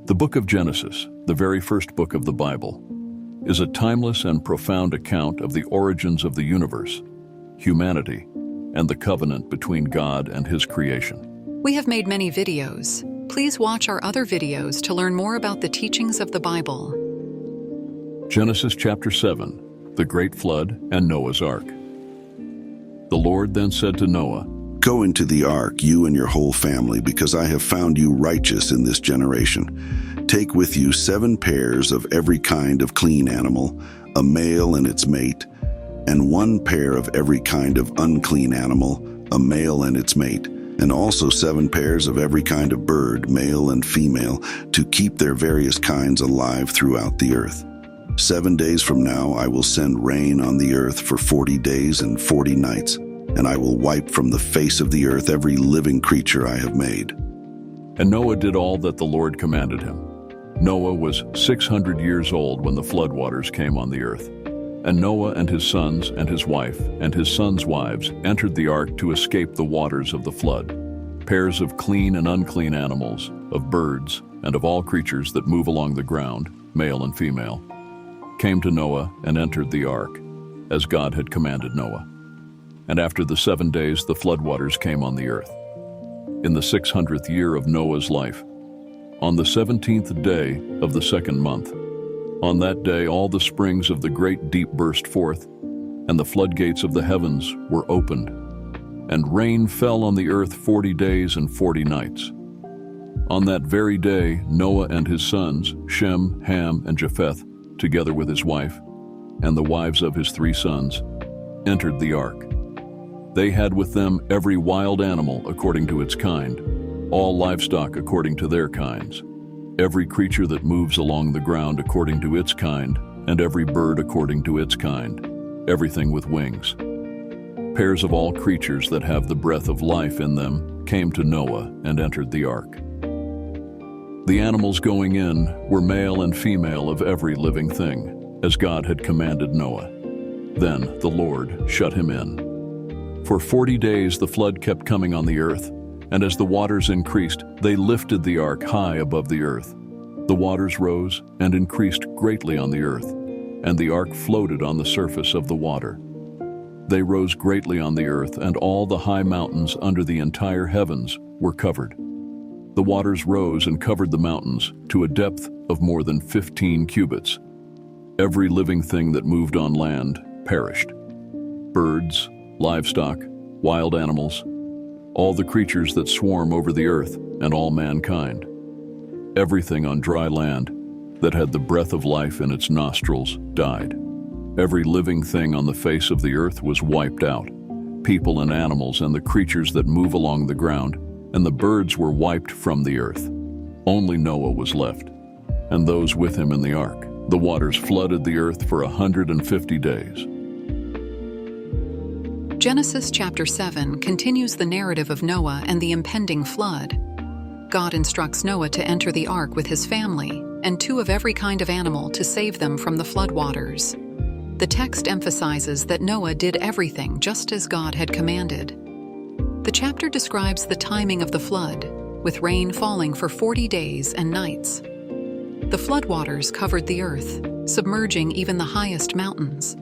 The book of Genesis, the very first book of the Bible, is a timeless and profound account of the origins of the universe, humanity, and the covenant between God and His creation. We have made many videos. Please watch our other videos to learn more about the teachings of the Bible. Genesis chapter 7, the great flood and Noah's ark. The Lord then said to Noah, "Go into the ark, you and your whole family, because I have found you righteous in this generation. Take with you 7 pairs of every kind of clean animal, a male and its mate, and 1 pair of every kind of unclean animal, a male and its mate, and also 7 pairs of every kind of bird, male and female, to keep their various kinds alive throughout the earth. 7 days from now I will send rain on the earth for 40 days and 40 nights, and I will wipe from the face of the earth every living creature I have made." And Noah did all that the Lord commanded him. Noah was 600 years old when the floodwaters came on the earth. And Noah and his sons and his wife and his sons' wives entered the ark to escape the waters of the flood. Pairs of clean and unclean animals, of birds, and of all creatures that move along the ground, male and female, came to Noah and entered the ark, as God had commanded Noah. And after the 7 days the floodwaters came on the earth. In the 600th year of Noah's life, on the 17th day of the 2nd month, on that day all the springs of the great deep burst forth, and the floodgates of the heavens were opened, and rain fell on the earth 40 days and 40 nights. On that very day Noah and his sons, Shem, Ham, and Japheth, together with his wife, and the wives of his 3 sons, entered the ark. They had with them every wild animal according to its kind, all livestock according to their kinds, every creature that moves along the ground according to its kind, and every bird according to its kind, everything with wings. Pairs of all creatures that have the breath of life in them came to Noah and entered the ark. The animals going in were male and female of every living thing, as God had commanded Noah. Then the Lord shut him in. For 40 days the flood kept coming on the earth, and as the waters increased, they lifted the ark high above the earth. The waters rose and increased greatly on the earth, and the ark floated on the surface of the water. They rose greatly on the earth, and all the high mountains under the entire heavens were covered. The waters rose and covered the mountains to a depth of more than 15 cubits. Every living thing that moved on land perished. Birds, livestock, wild animals, all the creatures that swarm over the earth, and all mankind. Everything on dry land that had the breath of life in its nostrils died. Every living thing on the face of the earth was wiped out, people and animals and the creatures that move along the ground, and the birds were wiped from the earth. Only Noah was left, and those with him in the ark. The waters flooded the earth for 150 days. Genesis chapter 7 continues the narrative of Noah and the impending flood. God instructs Noah to enter the ark with his family and 2 of every kind of animal to save them from the floodwaters. The text emphasizes that Noah did everything just as God had commanded. The chapter describes the timing of the flood, with rain falling for 40 days and nights. The floodwaters covered the earth, submerging even the highest mountains.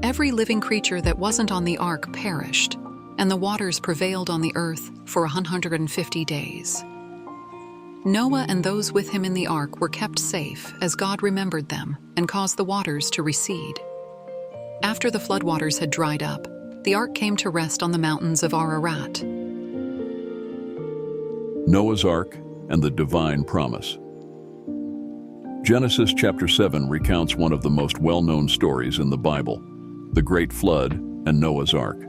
Every living creature that wasn't on the ark perished, and the waters prevailed on the earth for 150 days. Noah and those with him in the ark were kept safe as God remembered them and caused the waters to recede. After the floodwaters had dried up, the ark came to rest on the mountains of Ararat. Noah's ark and the divine promise. Genesis chapter 7 recounts one of the most well-known stories in the Bible, the great flood and Noah's ark.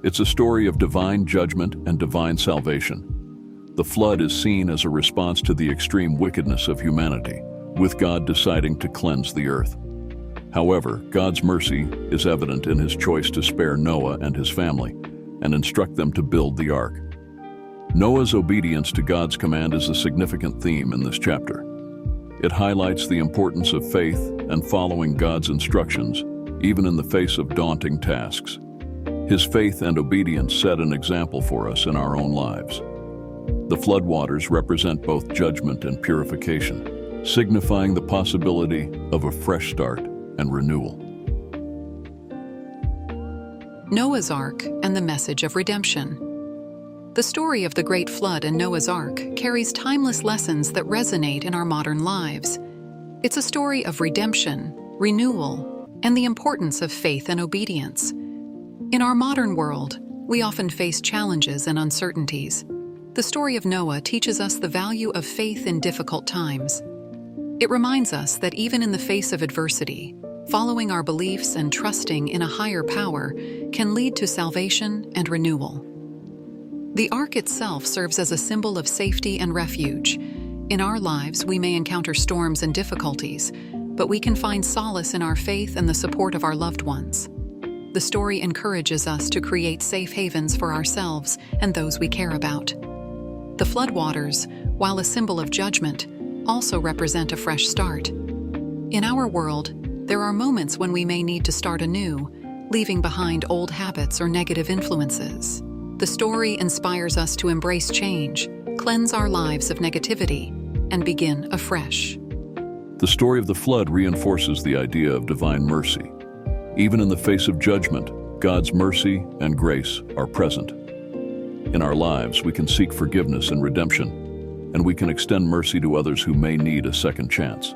It's a story of divine judgment and divine salvation. The flood is seen as a response to the extreme wickedness of humanity, with God deciding to cleanse the earth. However, God's mercy is evident in His choice to spare Noah and his family and instruct them to build the ark. Noah's obedience to God's command is a significant theme in this chapter. It highlights the importance of faith and following God's instructions, even in the face of daunting tasks. His faith and obedience set an example for us in our own lives. The floodwaters represent both judgment and purification, signifying the possibility of a fresh start and renewal. Noah's Ark and the message of redemption. The story of the Great Flood and Noah's Ark carries timeless lessons that resonate in our modern lives. It's a story of redemption, renewal, and the importance of faith and obedience. In our modern world, we often face challenges and uncertainties. The story of Noah teaches us the value of faith in difficult times. It reminds us that even in the face of adversity, following our beliefs and trusting in a higher power can lead to salvation and renewal. The ark itself serves as a symbol of safety and refuge. In our lives, we may encounter storms and difficulties, but we can find solace in our faith and the support of our loved ones. The story encourages us to create safe havens for ourselves and those we care about. The floodwaters, while a symbol of judgment, also represent a fresh start. In our world, there are moments when we may need to start anew, leaving behind old habits or negative influences. The story inspires us to embrace change, cleanse our lives of negativity, and begin afresh. The story of the flood reinforces the idea of divine mercy. Even in the face of judgment, God's mercy and grace are present. In our lives, we can seek forgiveness and redemption, and we can extend mercy to others who may need a second chance.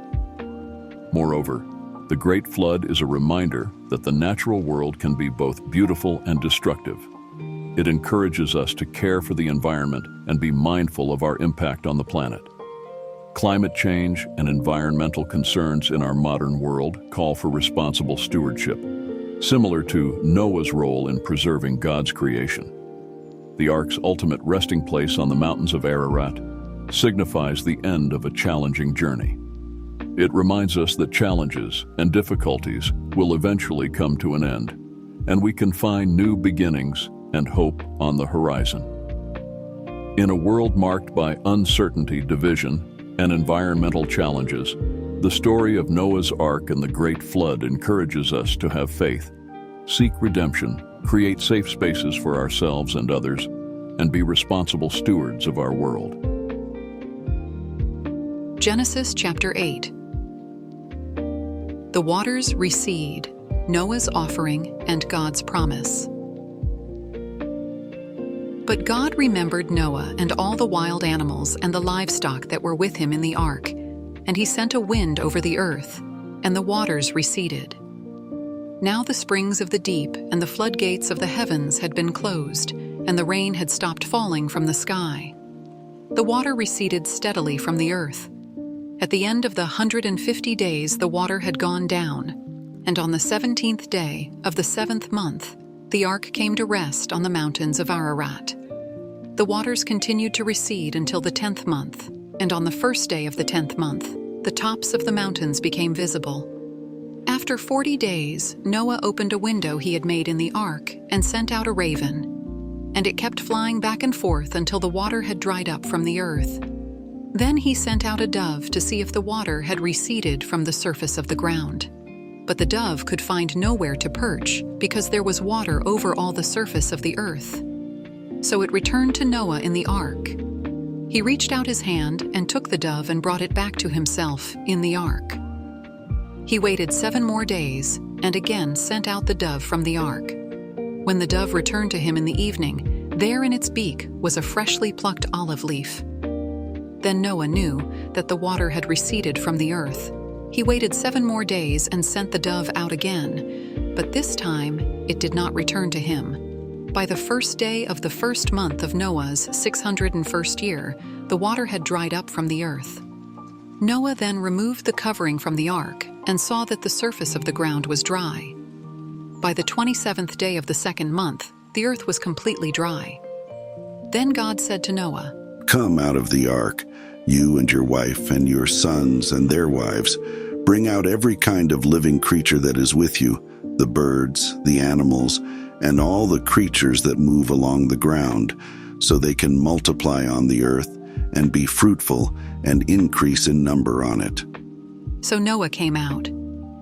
Moreover, the Great Flood is a reminder that the natural world can be both beautiful and destructive. It encourages us to care for the environment and be mindful of our impact on the planet. Climate change and environmental concerns in our modern world call for responsible stewardship, similar to Noah's role in preserving God's creation. The ark's ultimate resting place on the mountains of Ararat signifies the end of a challenging journey. It reminds us that challenges and difficulties will eventually come to an end, and we can find new beginnings and hope on the horizon. In a world marked by uncertainty, division, and environmental challenges, the story of Noah's Ark and the Great Flood encourages us to have faith, seek redemption, create safe spaces for ourselves and others, and be responsible stewards of our world. Genesis chapter 8. The waters recede, Noah's offering and God's promise. But God remembered Noah and all the wild animals and the livestock that were with him in the ark, and he sent a wind over the earth, and the waters receded. Now the springs of the deep and the floodgates of the heavens had been closed, and the rain had stopped falling from the sky. The water receded steadily from the earth. At the end of the 150 days the water had gone down, and on the 17th day of the 7th month the ark came to rest on the mountains of Ararat. The waters continued to recede until the 10th month, and on the first day of the 10th month the tops of the mountains became visible. After 40 days, Noah opened a window he had made in the ark and sent out a raven, and it kept flying back and forth until the water had dried up from the earth. Then he sent out a dove to see if the water had receded from the surface of the ground. But the dove could find nowhere to perch because there was water over all the surface of the earth. So it returned to Noah in the ark. He reached out his hand and took the dove and brought it back to himself in the ark. He waited 7 more days and again sent out the dove from the ark. When the dove returned to him in the evening, there in its beak was a freshly plucked olive leaf. Then Noah knew that the water had receded from the earth. He waited 7 more days and sent the dove out again, but this time it did not return to him. By the first day of the first month of Noah's 601st year, the water had dried up from the earth. Noah then removed the covering from the ark and saw that the surface of the ground was dry. By the 27th day of the 2nd month, the earth was completely dry. Then God said to Noah, "Come out of the ark, you and your wife and your sons and their wives. Bring out every kind of living creature that is with you, the birds, the animals, and all the creatures that move along the ground, so they can multiply on the earth and be fruitful and increase in number on it." So Noah came out,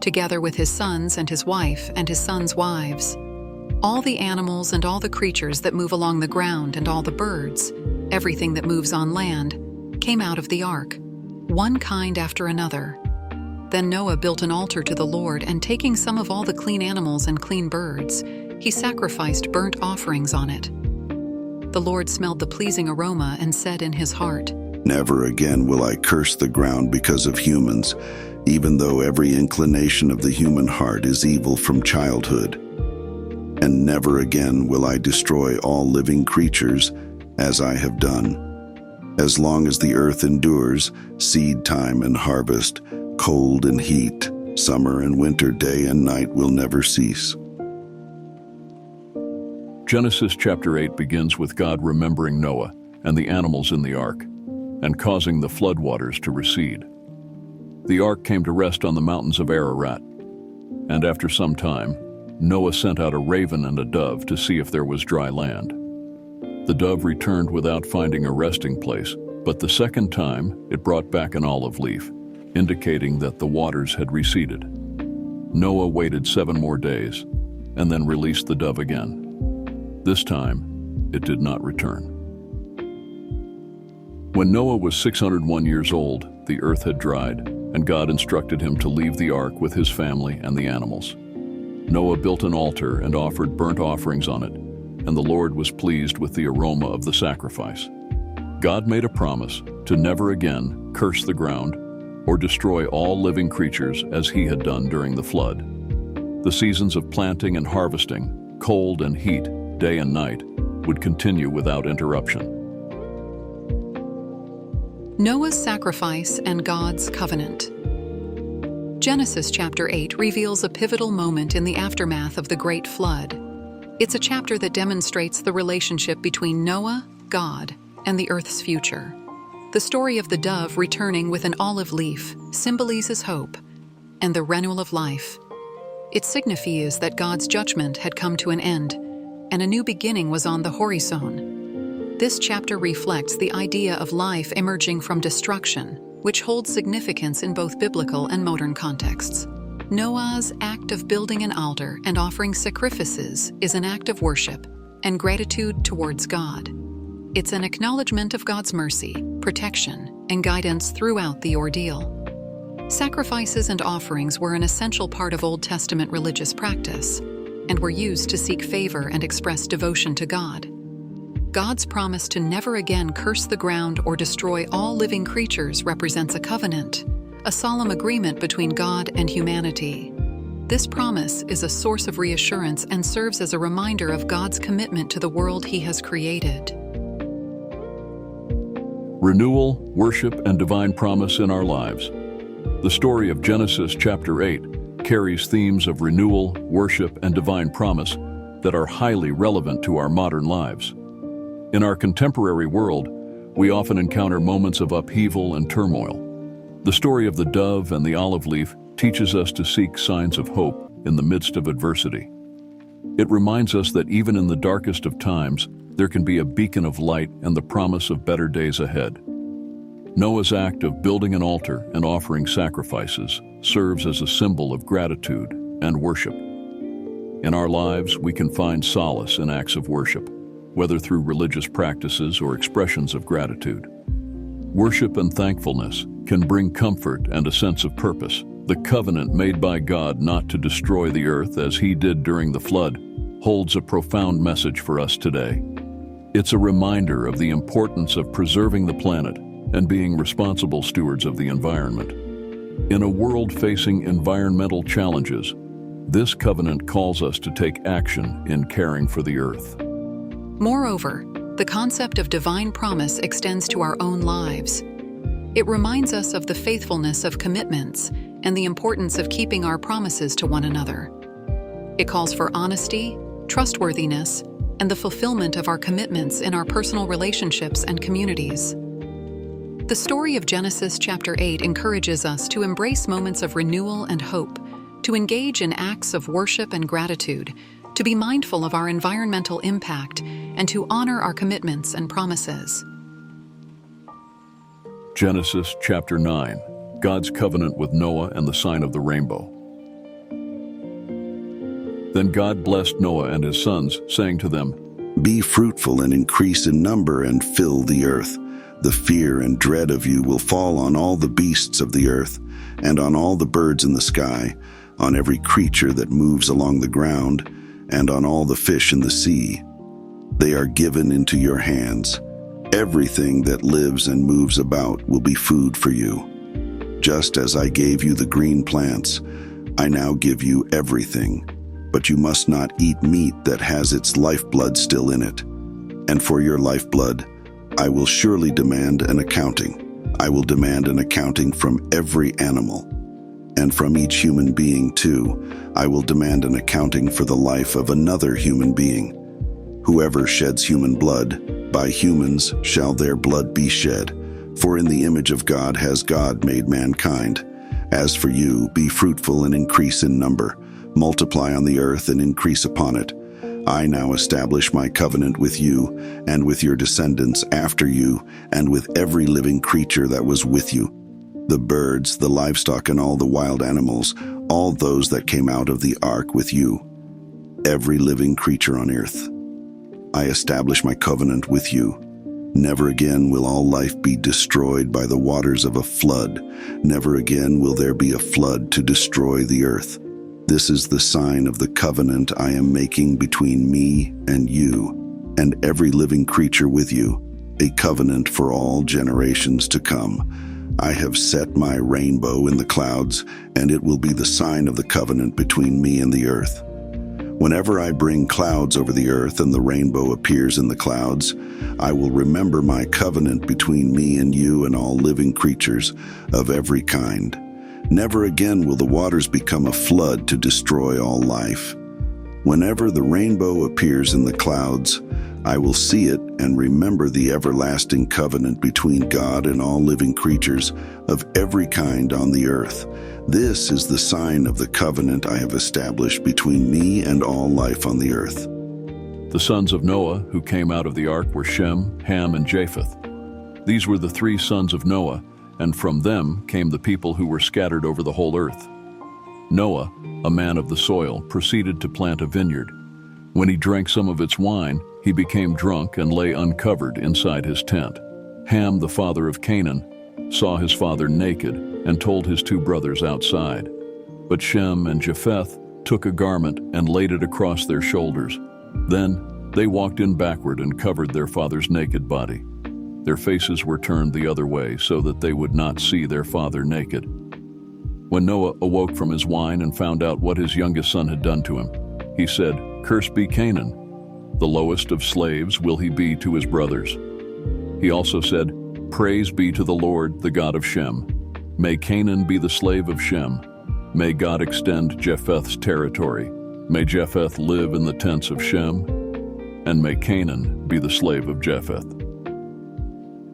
together with his sons and his wife and his sons' wives, all the animals and all the creatures that move along the ground and all the birds, everything that moves on land, came out of the ark, one kind after another. Then Noah built an altar to the Lord, and taking some of all the clean animals and clean birds, he sacrificed burnt offerings on it. The Lord smelled the pleasing aroma and said in his heart, Never again will I curse the ground because of humans, even though every inclination of the human heart is evil from childhood. And never again will I destroy all living creatures as I have done. As long as the earth endures, seed time and harvest, cold and heat, summer and winter, day and night will never cease. Genesis chapter 8 begins with God remembering Noah and the animals in the ark, and causing the floodwaters to recede. The ark came to rest on the mountains of Ararat, and after some time, Noah sent out a raven and a dove to see if there was dry land. The dove returned without finding a resting place, but the second time it brought back an olive leaf, indicating that the waters had receded. Noah waited 7 more days, and then released the dove again. This time, it did not return. When Noah was 601 years old, the earth had dried, and God instructed him to leave the ark with his family and the animals. Noah built an altar and offered burnt offerings on it, and the Lord was pleased with the aroma of the sacrifice. God made a promise to never again curse the ground or destroy all living creatures as he had done during the flood. The seasons of planting and harvesting, cold and heat, day and night, would continue without interruption. Noah's sacrifice and God's covenant. Genesis chapter 8 reveals a pivotal moment in the aftermath of the Great Flood. It's a chapter that demonstrates the relationship between Noah, God, and the earth's future. The story of the dove returning with an olive leaf symbolizes hope and the renewal of life. It signifies that God's judgment had come to an end, and a new beginning was on the horizon. This chapter reflects the idea of life emerging from destruction, which holds significance in both biblical and modern contexts. Noah's act of building an altar and offering sacrifices is an act of worship and gratitude towards God. It's an acknowledgement of God's mercy, protection, and guidance throughout the ordeal. Sacrifices and offerings were an essential part of Old Testament religious practice and were used to seek favor and express devotion to God. God's promise to never again curse the ground or destroy all living creatures represents a covenant, a solemn agreement between God and humanity. This promise is a source of reassurance and serves as a reminder of God's commitment to the world He has created. Renewal, worship, and divine promise in our lives. The story of Genesis chapter 8 carries themes of renewal, worship, and divine promise that are highly relevant to our modern lives. In our contemporary world, we often encounter moments of upheaval and turmoil. The story of the dove and the olive leaf teaches us to seek signs of hope in the midst of adversity. It reminds us that even in the darkest of times, there can be a beacon of light and the promise of better days ahead. Noah's act of building an altar and offering sacrifices serves as a symbol of gratitude and worship. In our lives, we can find solace in acts of worship, whether through religious practices or expressions of gratitude. Worship and thankfulness can bring comfort and a sense of purpose. The covenant made by God not to destroy the earth as He did during the flood holds a profound message for us today. It's a reminder of the importance of preserving the planet and being responsible stewards of the environment. In a world facing environmental challenges, this covenant calls us to take action in caring for the earth. Moreover, the concept of divine promise extends to our own lives. It reminds us of the faithfulness of commitments and the importance of keeping our promises to one another. It calls for honesty, trustworthiness, and the fulfillment of our commitments in our personal relationships and communities. The story of Genesis chapter 8 encourages us to embrace moments of renewal and hope, to engage in acts of worship and gratitude, to be mindful of our environmental impact, and to honor our commitments and promises. Genesis chapter 9, God's covenant with Noah and the sign of the rainbow. Then God blessed Noah and his sons, saying to them, Be fruitful and increase in number and fill the earth. The fear and dread of you will fall on all the beasts of the earth, and on all the birds in the sky, on every creature that moves along the ground, and on all the fish in the sea. They are given into your hands. Everything that lives and moves about will be food for you. Just as I gave you the green plants, I now give you everything. But you must not eat meat that has its lifeblood still in it. And for your lifeblood, I will surely demand an accounting. I will demand an accounting from every animal. And from each human being, too, I will demand an accounting for the life of another human being. Whoever sheds human blood, by humans shall their blood be shed. For in the image of God has God made mankind. As for you, be fruitful and increase in number. Multiply on the earth and increase upon it. I now establish my covenant with you and with your descendants after you and with every living creature that was with you, the birds, the livestock, and all the wild animals, all those that came out of the ark with you, every living creature on earth. I establish my covenant with you. Never again will all life be destroyed by the waters of a flood. Never again will there be a flood to destroy the earth. This is the sign of the covenant I am making between me and you, and every living creature with you, a covenant for all generations to come. I have set my rainbow in the clouds, and it will be the sign of the covenant between me and the earth. Whenever I bring clouds over the earth and the rainbow appears in the clouds, I will remember my covenant between me and you and all living creatures of every kind. Never again will the waters become a flood to destroy all life. Whenever the rainbow appears in the clouds, I will see it and remember the everlasting covenant between God and all living creatures of every kind on the earth. This is the sign of the covenant I have established between me and all life on the earth. The sons of Noah who came out of the ark were Shem, Ham, and Japheth. These were the three sons of Noah, and from them came the people who were scattered over the whole earth. Noah, a man of the soil, proceeded to plant a vineyard. When he drank some of its wine, he became drunk and lay uncovered inside his tent. Ham, the father of Canaan, saw his father naked and told his two brothers outside. But Shem and Japheth took a garment and laid it across their shoulders. Then they walked in backward and covered their father's naked body. Their faces were turned the other way so that they would not see their father naked. When Noah awoke from his wine and found out what his youngest son had done to him, he said, "Cursed be Canaan. The lowest of slaves will he be to his brothers." He also said, "Praise be to the Lord, the God of Shem. May Canaan be the slave of Shem. May God extend Japheth's territory. May Japheth live in the tents of Shem, and may Canaan be the slave of Japheth."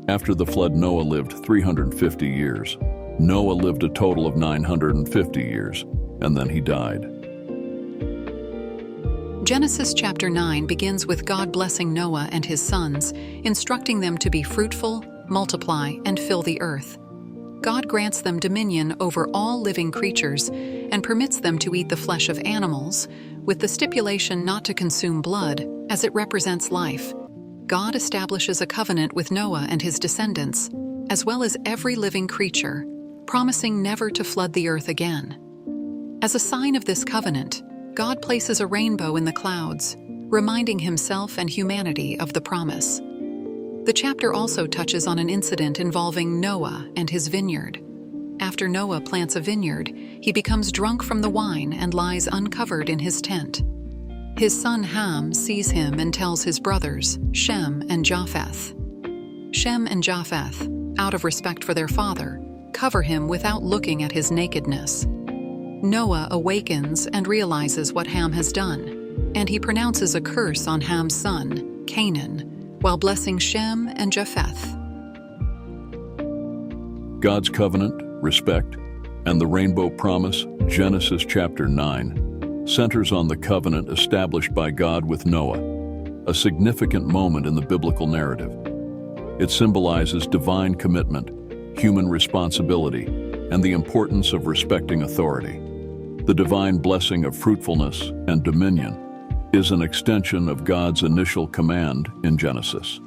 After the flood, Noah lived 350 years. Noah lived a total of 950 years, and then he died. Genesis chapter 9 begins with God blessing Noah and his sons, instructing them to be fruitful, multiply, and fill the earth. God grants them dominion over all living creatures and permits them to eat the flesh of animals, with the stipulation not to consume blood, as it represents life. God establishes a covenant with Noah and his descendants, as well as every living creature, promising never to flood the earth again. As a sign of this covenant, God places a rainbow in the clouds, reminding himself and humanity of the promise. The chapter also touches on an incident involving Noah and his vineyard. After Noah plants a vineyard, he becomes drunk from the wine and lies uncovered in his tent. His son Ham sees him and tells his brothers, Shem and Japheth. Shem and Japheth, out of respect for their father, cover him without looking at his nakedness. Noah awakens and realizes what Ham has done, and he pronounces a curse on Ham's son, Canaan, while blessing Shem and Japheth. God's covenant, respect, and the rainbow promise, Genesis chapter 9, centers on the covenant established by God with Noah, a significant moment in the biblical narrative. It symbolizes divine commitment, human responsibility, and the importance of respecting authority. The divine blessing of fruitfulness and dominion, is an extension of God's initial command in Genesis.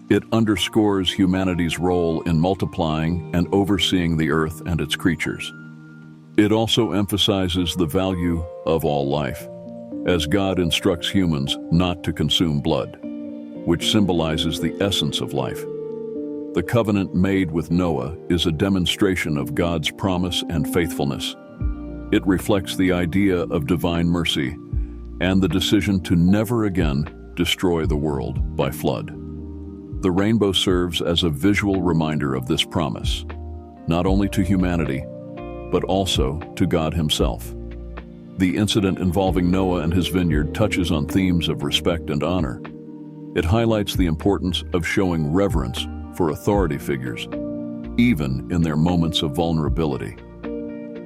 It underscores humanity's role in multiplying and overseeing the earth and its creatures. It also emphasizes the value of all life, as God instructs humans not to consume blood, which symbolizes the essence of life. The covenant made with Noah is a demonstration of God's promise and faithfulness. It reflects the idea of divine mercy and the decision to never again destroy the world by flood. The rainbow serves as a visual reminder of this promise, not only to humanity, but also to God Himself. The incident involving Noah and his vineyard touches on themes of respect and honor. It highlights the importance of showing reverence for authority figures, even in their moments of vulnerability.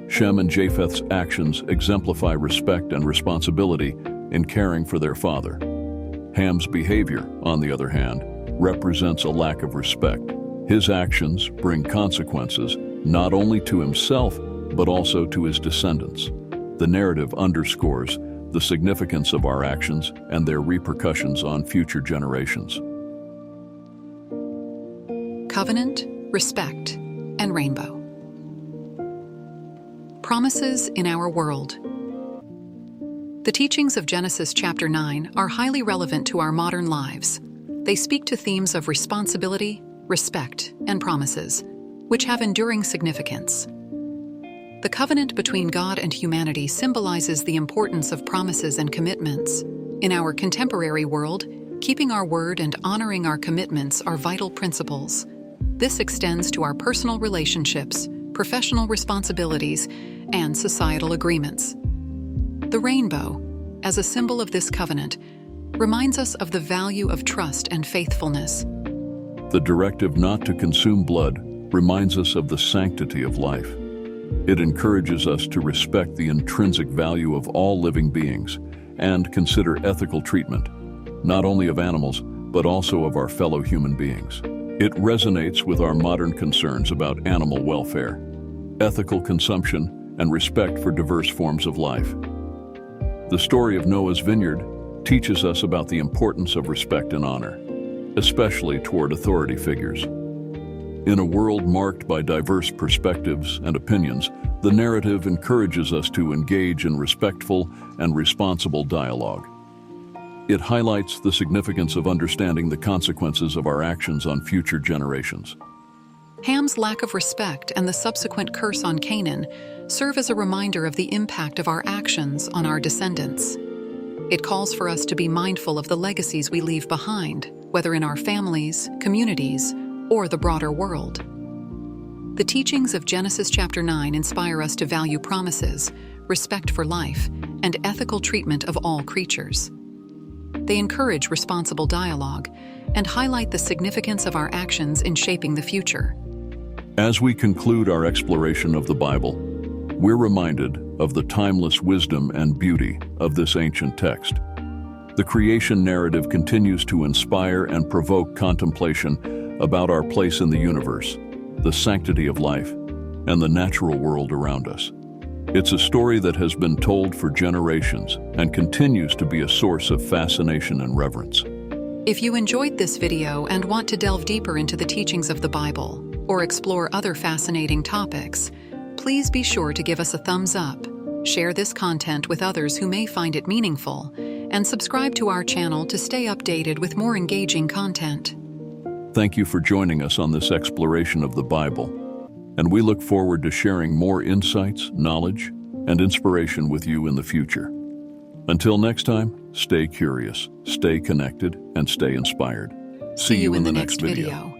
Shem and Japheth's actions exemplify respect and responsibility in caring for their father. Ham's behavior, on the other hand, represents a lack of respect. His actions bring consequences not only to himself, but also to his descendants. The narrative underscores the significance of our actions and their repercussions on future generations. Covenant, respect, and rainbow. Promises in our world. The teachings of Genesis chapter 9 are highly relevant to our modern lives. They speak to themes of responsibility, respect, and promises, which have enduring significance. The covenant between God and humanity symbolizes the importance of promises and commitments. In our contemporary world, keeping our word and honoring our commitments are vital principles. This extends to our personal relationships, professional responsibilities, and societal agreements. The rainbow, as a symbol of this covenant, reminds us of the value of trust and faithfulness. The directive not to consume blood reminds us of the sanctity of life. It encourages us to respect the intrinsic value of all living beings and consider ethical treatment, not only of animals, but also of our fellow human beings. It resonates with our modern concerns about animal welfare, ethical consumption, and respect for diverse forms of life. The story of Noah's vineyard teaches us about the importance of respect and honor, especially toward authority figures. In a world marked by diverse perspectives and opinions, the narrative encourages us to engage in respectful and responsible dialogue. It highlights the significance of understanding the consequences of our actions on future generations. Ham's lack of respect and the subsequent curse on Canaan serve as a reminder of the impact of our actions on our descendants. It calls for us to be mindful of the legacies we leave behind, whether in our families, communities, or the broader world. The teachings of Genesis chapter 9 inspire us to value promises, respect for life, and ethical treatment of all creatures. They encourage responsible dialogue and highlight the significance of our actions in shaping the future. As we conclude our exploration of the Bible, we're reminded of the timeless wisdom and beauty of this ancient text. The creation narrative continues to inspire and provoke contemplation about our place in the universe, the sanctity of life, and the natural world around us. It's a story that has been told for generations and continues to be a source of fascination and reverence. If you enjoyed this video and want to delve deeper into the teachings of the Bible or explore other fascinating topics, please be sure to give us a thumbs up, share this content with others who may find it meaningful, and subscribe to our channel to stay updated with more engaging content. Thank you for joining us on this exploration of the Bible, and we look forward to sharing more insights, knowledge, and inspiration with you in the future. Until next time, stay curious, stay connected, and stay inspired. See you in the next video.